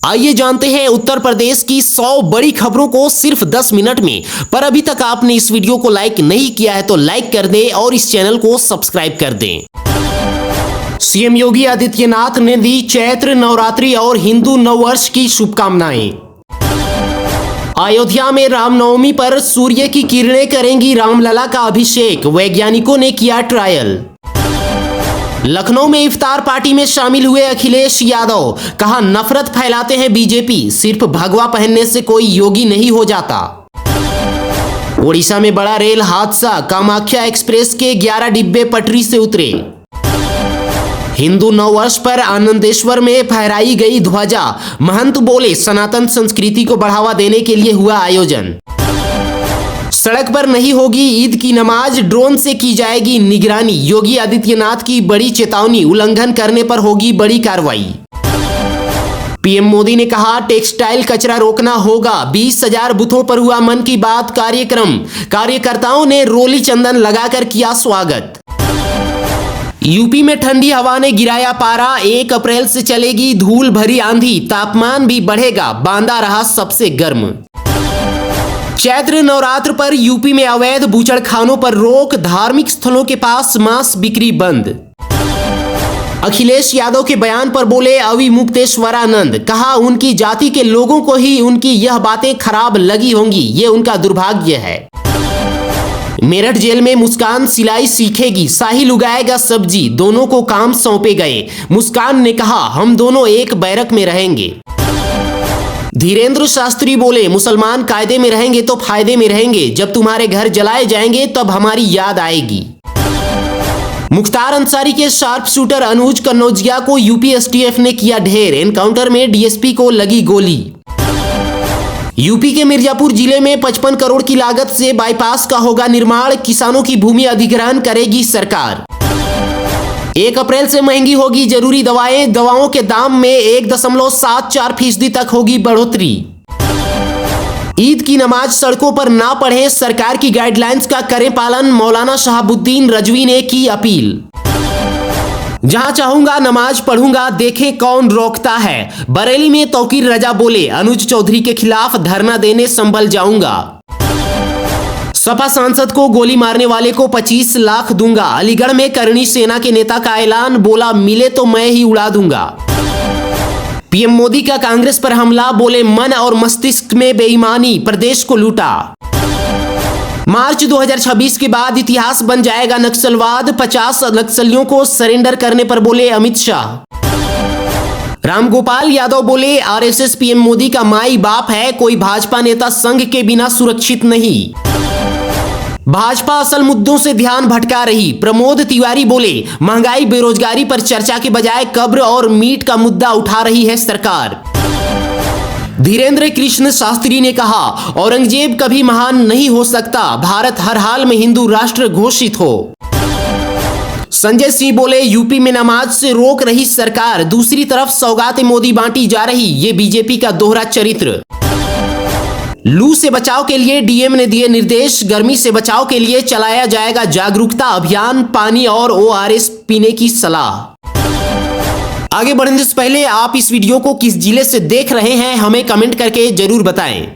आइए जानते हैं उत्तर प्रदेश की 100 बड़ी खबरों को सिर्फ 10 मिनट में। पर अभी तक आपने इस वीडियो को लाइक नहीं किया है तो लाइक कर दें और इस चैनल को सब्सक्राइब कर दें। सीएम योगी आदित्यनाथ ने दी चैत्र नवरात्रि और हिंदू नववर्ष की शुभकामनाएं। अयोध्या में रामनवमी पर सूर्य की किरणें करेंगी रामलला का अभिषेक, वैज्ञानिकों ने किया ट्रायल। लखनऊ में इफ्तार पार्टी में शामिल हुए अखिलेश यादव, कहा नफरत फैलाते हैं बीजेपी, सिर्फ भगवा पहनने से कोई योगी नहीं हो जाता। ओडिशा में बड़ा रेल हादसा, कामाख्या एक्सप्रेस के 11 डिब्बे पटरी से उतरे। हिंदू नववर्ष पर आनंदेश्वर में फहराई गई ध्वजा, महंत बोले सनातन संस्कृति को बढ़ावा देने के लिए हुआ आयोजन। सड़क पर नहीं होगी ईद की नमाज, ड्रोन से की जाएगी निगरानी, योगी आदित्यनाथ की बड़ी चेतावनी, उल्लंघन करने पर होगी बड़ी कार्रवाई। पीएम मोदी ने कहा टेक्सटाइल कचरा रोकना होगा, 20,000 बूथों पर हुआ मन की बात कार्यक्रम, कार्यकर्ताओं ने रोली चंदन लगाकर किया स्वागत। यूपी में ठंडी हवा ने गिराया पारा, 1 अप्रैल से चलेगी धूल भरी आंधी, तापमान भी बढ़ेगा, बांदा रहा सबसे गर्म। चैत्र नवरात्र पर यूपी में अवैध बूचड़खानों पर रोक, धार्मिक स्थलों के पास मांस बिक्री बंद। अखिलेश यादव के बयान पर बोले अविमुक्तेश्वरानंद, कहा उनकी जाति के लोगों को ही उनकी यह बातें खराब लगी होंगी, ये उनका दुर्भाग्य है। मेरठ जेल में मुस्कान सिलाई सीखेगी, साहिल उगाएगा सब्जी, दोनों को काम सौंपे गए। मुस्कान ने कहा हम दोनों एक बैरक में रहेंगे। धीरेन्द्र शास्त्री बोले मुसलमान कायदे में रहेंगे तो फायदे में रहेंगे, जब तुम्हारे घर जलाए जाएंगे तब हमारी याद आएगी। मुख्तार अंसारी के शार्प शूटर अनुज कन्नौजिया को यूपी एसटीएफ ने किया ढेर, एनकाउंटर में डीएसपी को लगी गोली। यूपी के मिर्जापुर जिले में 55 करोड़ की लागत से बाईपास का होगा निर्माण, किसानों की भूमि अधिग्रहण करेगी सरकार। 1 अप्रैल से महंगी होगी जरूरी दवाएं, दवाओं के दाम में 1.74% तक होगी बढ़ोतरी। ईद की नमाज सड़कों पर ना पढ़ें, सरकार की गाइडलाइंस का करें पालन, मौलाना शहाबुद्दीन रजवी ने की अपील। जहां चाहूंगा नमाज पढ़ूंगा, देखें कौन रोकता है, बरेली में तौकीर रजा बोले अनुज चौधरी के खिलाफ धरना देने संभल जाऊंगा। सपा सांसद को गोली मारने वाले को 25 लाख दूंगा, अलीगढ़ में करणी सेना के नेता का ऐलान, बोला मिले तो मैं ही उड़ा दूंगा। पीएम मोदी का कांग्रेस पर हमला, बोले मन और मस्तिष्क में बेईमानी, प्रदेश को लूटा। मार्च 2026 के बाद इतिहास बन जाएगा नक्सलवाद, 50 नक्सलियों को सरेंडर करने पर बोले अमित शाह। रामगोपाल यादव बोले आरएसएस पीएम मोदी का माई बाप है, कोई भाजपा नेता संघ के बिना सुरक्षित नहीं। भाजपा असल मुद्दों से ध्यान भटका रही, प्रमोद तिवारी बोले महंगाई बेरोजगारी पर चर्चा के बजाय कब्र और मीट का मुद्दा उठा रही है सरकार। धीरेन्द्र कृष्ण शास्त्री ने कहा औरंगजेब कभी महान नहीं हो सकता, भारत हर हाल में हिंदू राष्ट्र घोषित हो। संजय सिंह बोले यूपी में नमाज से रोक रही सरकार, दूसरी तरफ सौगातें मोदी बांटी जा रही, ये बीजेपी का दोहरा चरित्र। लू से बचाव के लिए डीएम ने दिए निर्देश, गर्मी से बचाव के लिए चलाया जाएगा जागरूकता अभियान, पानी और ओआरएस पीने की सलाह। आगे बढ़ने से पहले आप इस वीडियो को किस जिले से देख रहे हैं हमें कमेंट करके जरूर बताएं।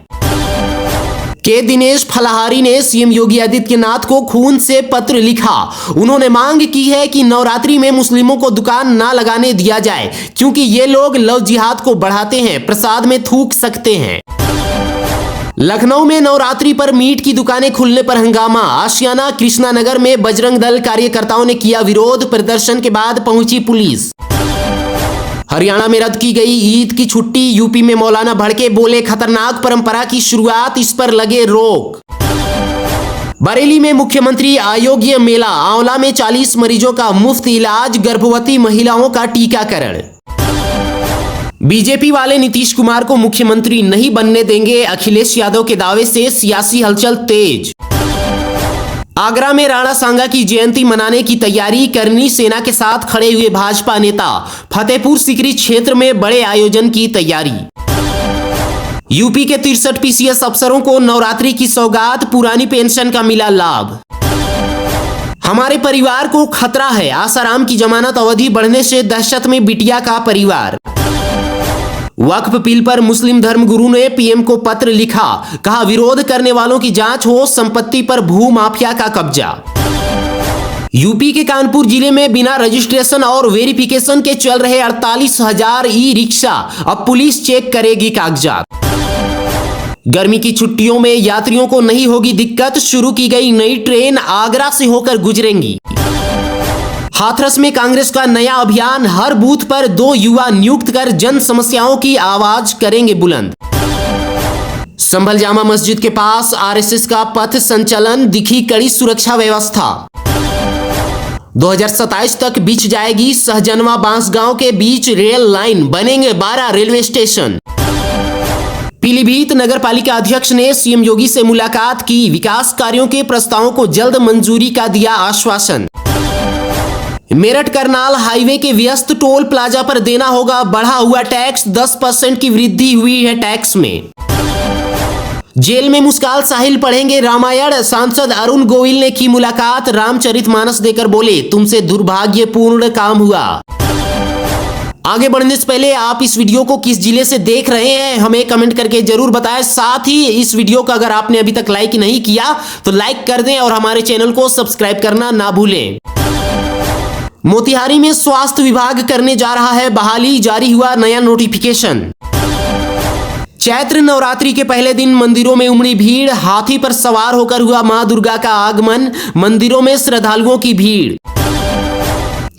के दिनेश फलाहारी ने सीएम योगी आदित्यनाथ को खून से पत्र लिखा, उन्होंने मांग की है कि नवरात्रि में मुस्लिमों को दुकान ना लगाने दिया जाए, क्योंकि ये लोग लव जिहाद को बढ़ाते हैं, प्रसाद में थूक सकते हैं। लखनऊ में नवरात्रि पर मीट की दुकानें खुलने पर हंगामा, आशियाना कृष्णानगर में बजरंग दल कार्यकर्ताओं ने किया विरोध, प्रदर्शन के बाद पहुंची पुलिस। हरियाणा में रद्द की गई ईद की छुट्टी, यूपी में मौलाना भड़के, बोले खतरनाक परंपरा की शुरुआत, इस पर लगे रोक। बरेली में मुख्यमंत्री आरोग्य मेला, आंवला में 40 मरीजों का मुफ्त इलाज, गर्भवती महिलाओं का टीकाकरण। बीजेपी वाले नीतीश कुमार को मुख्यमंत्री नहीं बनने देंगे, अखिलेश यादव के दावे से सियासी हलचल तेज। आगरा में राणा सांगा की जयंती मनाने की तैयारी, करनी सेना के साथ खड़े हुए भाजपा नेता, फतेहपुर सीकरी क्षेत्र में बड़े आयोजन की तैयारी। यूपी के 63 पीसीएस अफसरों को नवरात्रि की सौगात, पुरानी पेंशन का मिला लाभ। हमारे परिवार को खतरा है, आसाराम की जमानत अवधि बढ़ने से दहशत में बिटिया का परिवार। वक्फ बिल पर मुस्लिम धर्मगुरु ने पीएम को पत्र लिखा, कहा विरोध करने वालों की जांच हो, संपत्ति पर भू माफिया का कब्जा। यूपी के कानपुर जिले में बिना रजिस्ट्रेशन और वेरिफिकेशन के चल रहे 48,000 ई रिक्शा, अब पुलिस चेक करेगी कागजात। गर्मी की छुट्टियों में यात्रियों को नहीं होगी दिक्कत, शुरू की गई नई ट्रेन आगरा से होकर गुजरेंगी। हाथरस में कांग्रेस का नया अभियान, हर बूथ पर 2 युवा नियुक्त कर जन समस्याओं की आवाज करेंगे बुलंद। संभल जामा मस्जिद के पास आरएसएस का पथ संचलन, दिखी कड़ी सुरक्षा व्यवस्था। 2027 तक बिछ जाएगी सहजनवा बांसगांव के बीच रेल लाइन, बनेंगे 12 रेलवे स्टेशन। पीलीभीत नगर पालिका अध्यक्ष ने सीएम योगी से मुलाकात की, विकास कार्यों के प्रस्तावों को जल्द मंजूरी का दिया आश्वासन। मेरठ करनाल हाईवे के व्यस्त टोल प्लाजा पर देना होगा बढ़ा हुआ टैक्स, 10% की वृद्धि हुई है टैक्स में। जेल में मुस्काल साहिल पढ़ेंगे रामायण, सांसद अरुण गोविल ने की मुलाकात, रामचरितमानस देकर बोले तुमसे दुर्भाग्यपूर्ण काम हुआ। आगे बढ़ने से पहले आप इस वीडियो को किस जिले से देख रहे हैं हमें कमेंट करके जरूर बताएं। साथ ही इस वीडियो को अगर आपने अभी तक लाइक नहीं किया तो लाइक कर दें और हमारे चैनल को सब्सक्राइब करना ना भूलें। मोतिहारी में स्वास्थ्य विभाग करने जा रहा है बहाली, जारी हुआ नया नोटिफिकेशन। चैत्र नवरात्रि के पहले दिन मंदिरों में उमड़ी भीड़, हाथी पर सवार होकर हुआ मां दुर्गा का आगमन, मंदिरों में श्रद्धालुओं की भीड़।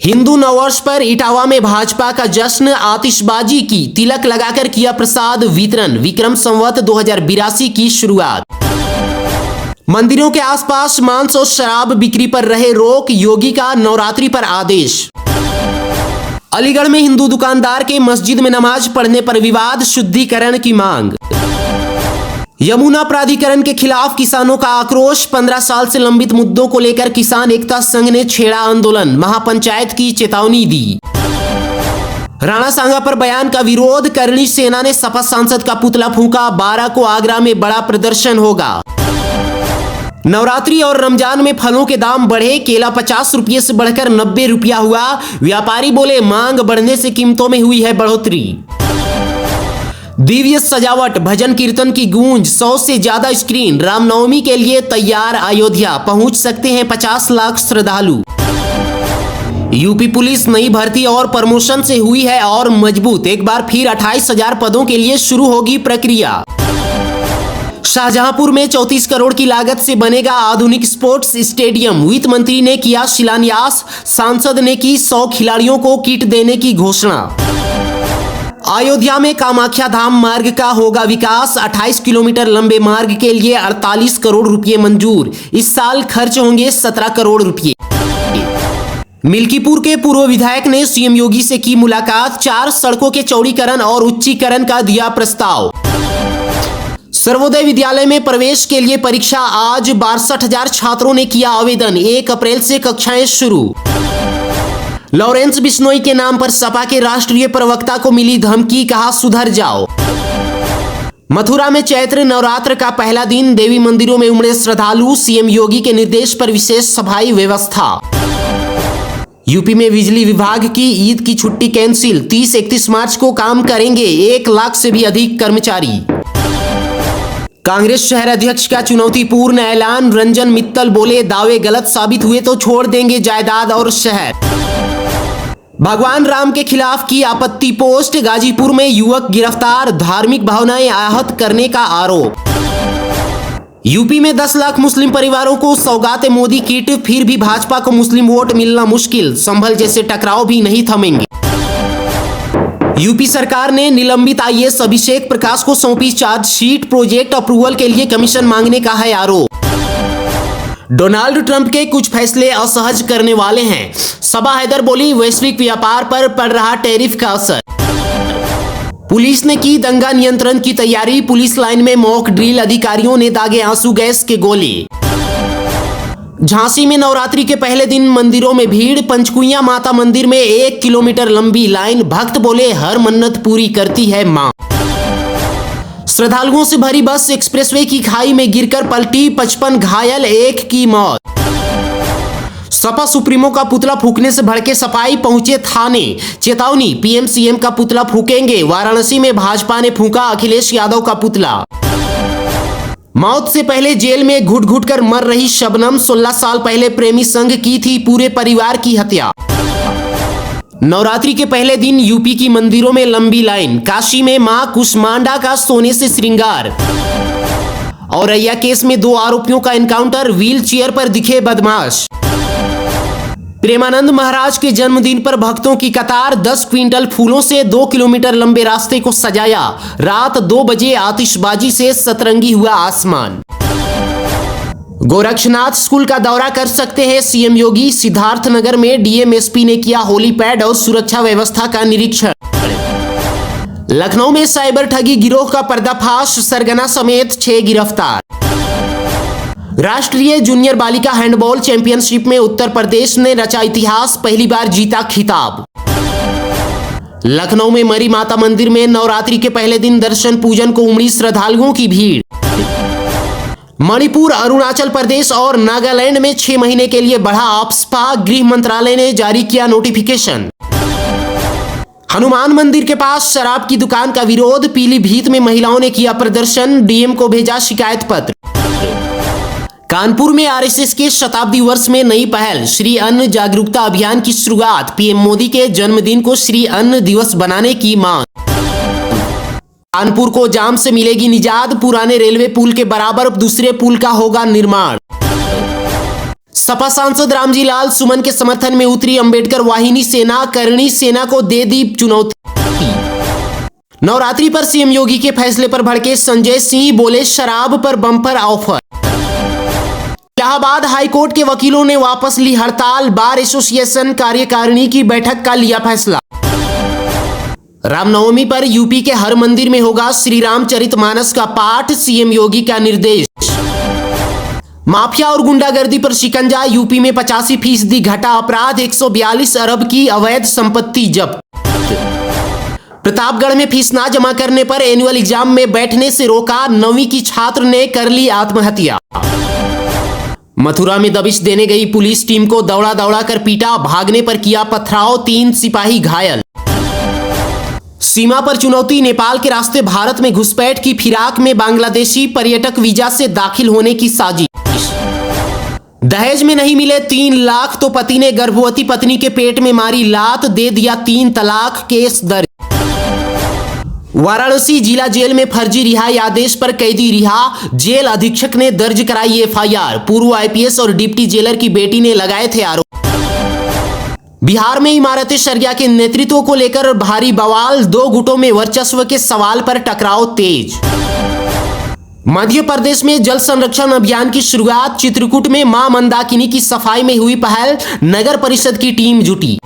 हिंदू नववर्ष पर इटावा में भाजपा का जश्न, आतिशबाजी की, तिलक लगाकर किया प्रसाद वितरण, विक्रम संवत 2082 की शुरुआत। मंदिरों के आसपास मांस और शराब बिक्री पर रहे रोक, योगी का नवरात्रि पर आदेश। अलीगढ़ में हिंदू दुकानदार के मस्जिद में नमाज पढ़ने पर विवाद, शुद्धिकरण की मांग। यमुना प्राधिकरण के खिलाफ किसानों का आक्रोश, 15 साल से लंबित मुद्दों को लेकर किसान एकता संघ ने छेड़ा आंदोलन, महापंचायत की चेतावनी दी। राणा सांगा पर बयान का विरोध, करणी सेना ने सपा सांसद का पुतला फूंका, 12 को आगरा में बड़ा प्रदर्शन होगा। नवरात्रि और रमजान में फलों के दाम बढ़े, केला 50 रुपये से बढ़कर 90 रुपया हुआ, व्यापारी बोले मांग बढ़ने से कीमतों में हुई है बढ़ोतरी। दिव्य सजावट, भजन कीर्तन की गूंज, 100 से ज्यादा स्क्रीन, रामनवमी के लिए तैयार अयोध्या, पहुंच सकते हैं 50 लाख श्रद्धालु। यूपी पुलिस नई भर्ती और प्रमोशन से हुई है और मजबूत, एक बार फिर 28,000 पदों के लिए शुरू होगी प्रक्रिया। शाहजहांपुर में 34 करोड़ की लागत से बनेगा आधुनिक स्पोर्ट्स स्टेडियम, वित्त मंत्री ने किया शिलान्यास, सांसद ने की 100 खिलाड़ियों को किट देने की घोषणा। अयोध्या में कामाख्या धाम मार्ग का होगा विकास, 28 किलोमीटर लंबे मार्ग के लिए 48 करोड़ रुपए मंजूर, इस साल खर्च होंगे 17 करोड़ रुपए। मिल्कीपुर के पूर्व विधायक ने सीएम योगी से की मुलाकात, 4 सड़कों के चौड़ीकरण और उच्चीकरण का दिया प्रस्ताव। सर्वोदय विद्यालय में प्रवेश के लिए परीक्षा आज, 62,000 छात्रों ने किया आवेदन, 1 अप्रैल से कक्षाएं शुरू। लॉरेंस बिश्नोई के नाम पर सपा के राष्ट्रीय प्रवक्ता को मिली धमकी, कहा सुधर जाओ। मथुरा में चैत्र नवरात्र का पहला दिन, देवी मंदिरों में उमड़े श्रद्धालु, सीएम योगी के निर्देश पर विशेष सफाई व्यवस्था। यूपी में बिजली विभाग की ईद की छुट्टी कैंसिल, 30-31 मार्च को काम करेंगे 1 लाख से भी अधिक कर्मचारी। कांग्रेस शहर अध्यक्ष का चुनौतीपूर्ण ऐलान, रंजन मित्तल बोले दावे गलत साबित हुए तो छोड़ देंगे जायदाद और शहर। भगवान राम के खिलाफ की आपत्ति पोस्ट, गाजीपुर में युवक गिरफ्तार, धार्मिक भावनाएं आहत करने का आरोप। यूपी में 10 लाख मुस्लिम परिवारों को सौगात मोदी किट, फिर भी भाजपा को मुस्लिम वोट मिलना मुश्किल, संभल जैसे टकराव भी नहीं थमेंगे। यूपी सरकार ने निलंबित आईएएस अभिषेक प्रकाश को सौंपी चार्जशीट, प्रोजेक्ट अप्रूवल के लिए कमीशन मांगने का है आरोप। डोनाल्ड ट्रंप के कुछ फैसले असहज करने वाले हैं, सबा हैदर बोली वैश्विक व्यापार पर पड़ रहा टैरिफ का असर। पुलिस ने की दंगा नियंत्रण की तैयारी, पुलिस लाइन में मॉक ड्रिल, अधिकारियों ने दागे आंसू गैस के गोले। झांसी में नवरात्रि के पहले दिन मंदिरों में भीड़, पंचकुइया माता मंदिर में 1 किलोमीटर लंबी लाइन, भक्त बोले हर मन्नत पूरी करती है मां। श्रद्धालुओं से भरी बस एक्सप्रेसवे की खाई में गिरकर पलटी, 55 घायल, 1 की मौत। सपा सुप्रीमो का पुतला फूकने से भड़के सपाई पहुंचे थाने, चेतावनी पीएम सीएम का पुतला फूकेंगे। वाराणसी में भाजपा ने फूका अखिलेश यादव का पुतला। मौत से पहले जेल में घुट घुट कर मर रही शबनम, 16 साल पहले प्रेमी संग की थी पूरे परिवार की हत्या। नवरात्रि के पहले दिन यूपी की मंदिरों में लंबी लाइन, काशी में मां कुष्मांडा का सोने से श्रृंगार। औरैया केस में 2 आरोपियों का एनकाउंटर, व्हील चेयर पर दिखे बदमाश। प्रेमानंद महाराज के जन्मदिन पर भक्तों की कतार, 10 क्विंटल फूलों से 2 किलोमीटर लंबे रास्ते को सजाया। रात 2 बजे आतिशबाजी से सतरंगी हुआ आसमान। गोरक्षनाथ स्कूल का दौरा कर सकते हैं सीएम योगी, सिद्धार्थनगर में डीएमएसपी ने किया होली पैड और सुरक्षा व्यवस्था का निरीक्षण। लखनऊ में साइबर ठगी गिरोह का पर्दाफाश, सरगना समेत 6 गिरफ्तार। राष्ट्रीय जूनियर बालिका हैंडबॉल चैंपियनशिप में उत्तर प्रदेश ने रचा इतिहास, पहली बार जीता खिताब। लखनऊ में मरी माता मंदिर में नवरात्रि के पहले दिन दर्शन पूजन को उमड़ी श्रद्धालुओं की भीड़। मणिपुर, अरुणाचल प्रदेश और नागालैंड में 6 महीने के लिए बढ़ा आफ्स्पा, गृह मंत्रालय ने जारी किया नोटिफिकेशन। हनुमान मंदिर के पास शराब की दुकान का विरोध, पीलीभीत में महिलाओं ने किया प्रदर्शन, डीएम को भेजा शिकायत पत्र। कानपुर में आरएसएस के शताब्दी वर्ष में नई पहल, श्री अन्न जागरूकता अभियान की शुरुआत, पीएम मोदी के जन्मदिन को श्री अन्न दिवस बनाने की मांग। कानपुर को जाम से मिलेगी निजात, पुराने रेलवे पुल के बराबर दूसरे पुल का होगा निर्माण। सपा सांसद रामजी लाल सुमन के समर्थन में उतरी अंबेडकर वाहिनी सेना, करणी सेना को दे दी चुनौती। नवरात्रि पर सीएम योगी के फैसले पर भड़के संजय सिंह, बोले शराब पर बम्पर ऑफर। इलाहाबाद हाईकोर्ट के वकीलों ने वापस ली हड़ताल, बार एसोसिएशन कार्यकारिणी की बैठक का लिया फैसला। रामनवमी पर यूपी के हर मंदिर में होगा श्री रामचरितमानस का पाठ, सीएम योगी का निर्देश। माफिया और गुंडागर्दी पर शिकंजा, यूपी में 85% घटा अपराध, 142 अरब की अवैध संपत्ति जब्त। प्रतापगढ़ में फीस ना जमा करने पर एनुअल एग्जाम में बैठने से रोका, 9वीं की छात्र ने कर ली आत्महत्या। मथुरा में दबिश देने गई पुलिस टीम को दौड़ा दौड़ा कर पीटा, भागने पर किया पथराव, 3 सिपाही घायल। सीमा पर चुनौती, नेपाल के रास्ते भारत में घुसपैठ की फिराक में बांग्लादेशी पर्यटक वीजा से दाखिल होने की साजिश। दहेज में नहीं मिले 3 लाख तो पति ने गर्भवती पत्नी के पेट में मारी लात, दे दिया 3 तलाक, केस दर्ज। वाराणसी जिला जेल में फर्जी रिहाई आदेश पर कैदी रिहा, जेल अधीक्षक ने दर्ज कराई एफआईआर, पूर्व आईपीएस और डिप्टी जेलर की बेटी ने लगाए थे आरोप। बिहार में इमारते शरिया के नेतृत्व को लेकर भारी बवाल, 2 गुटों में वर्चस्व के सवाल पर टकराव तेज। मध्य प्रदेश में जल संरक्षण अभियान की शुरुआत, चित्रकूट में मां मंदाकिनी की सफाई में हुई पहल, नगर परिषद की टीम जुटी।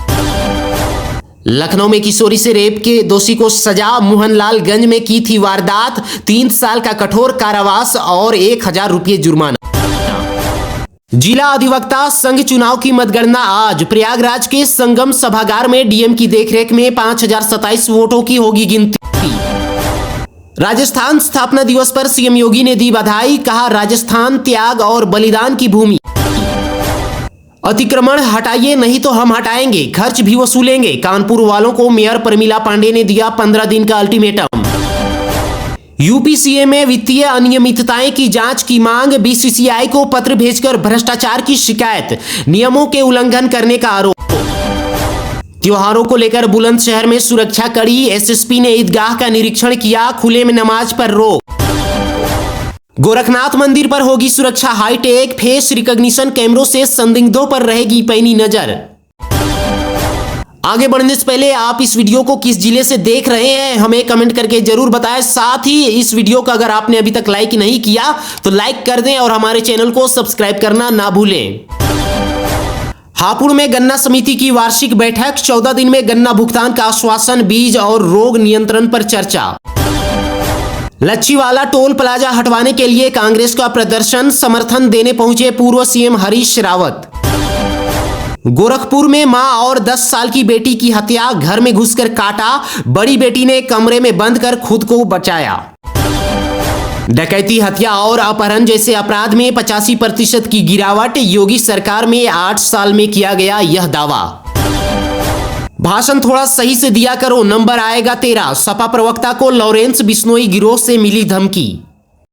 लखनऊ में किशोरी से रेप के दोषी को सजा, मोहनलालगंज में की थी वारदात, 3 साल का कठोर कारावास और 1000 रुपये जुर्माना। जिला अधिवक्ता संघ चुनाव की मतगणना आज, प्रयागराज के संगम सभागार में डीएम की देखरेख में 5027 वोटों की होगी गिनती। राजस्थान स्थापना दिवस पर सीएम योगी ने दी बधाई, कहा राजस्थान त्याग और बलिदान की भूमि। अतिक्रमण हटाइए नहीं तो हम हटाएंगे, खर्च भी वसूलेंगे, कानपुर वालों को मेयर प्रमिला पांडे ने दिया 15 दिन का अल्टीमेटम। यूपीसीए में वित्तीय अनियमितताएं की जांच की मांग, बीसीसीआई को पत्र भेजकर भ्रष्टाचार की शिकायत, नियमों के उल्लंघन करने का आरोप। त्योहारों को लेकर बुलंदशहर में सुरक्षा कड़ी, एसएसपी ने ईदगाह का निरीक्षण किया, खुले में नमाज पर रोक। गोरखनाथ मंदिर पर होगी सुरक्षा हाईटेक, फेस रिकॉग्निशन कैमरों से संदिग्धों पर रहेगी पैनी नजर। आगे बढ़ने से पहले आप इस वीडियो को किस जिले से देख रहे हैं हमें कमेंट करके जरूर बताएं। साथ ही इस वीडियो को अगर आपने अभी तक लाइक नहीं किया तो लाइक कर दें और हमारे चैनल को सब्सक्राइब करना ना भूलें। हापुड़ में गन्ना समिति की वार्षिक बैठक, 14 दिन में गन्ना भुगतान का आश्वासन, बीज और रोग नियंत्रण पर चर्चा। लच्छीवाला टोल प्लाजा हटवाने के लिए कांग्रेस का प्रदर्शन, समर्थन देने पहुंचे पूर्व सीएम हरीश रावत। गोरखपुर में मां और 10 साल की बेटी की हत्या, घर में घुसकर काटा, बड़ी बेटी ने कमरे में बंद कर खुद को बचाया। डकैती, हत्या और अपहरण जैसे अपराध में 85% की गिरावट, योगी सरकार में 8 साल में किया गया यह दावा। भाषण थोड़ा सही से दिया करो, नंबर आएगा तेरा। सपा प्रवक्ता को लॉरेंस बिश्नोई गिरोह से मिली धमकी।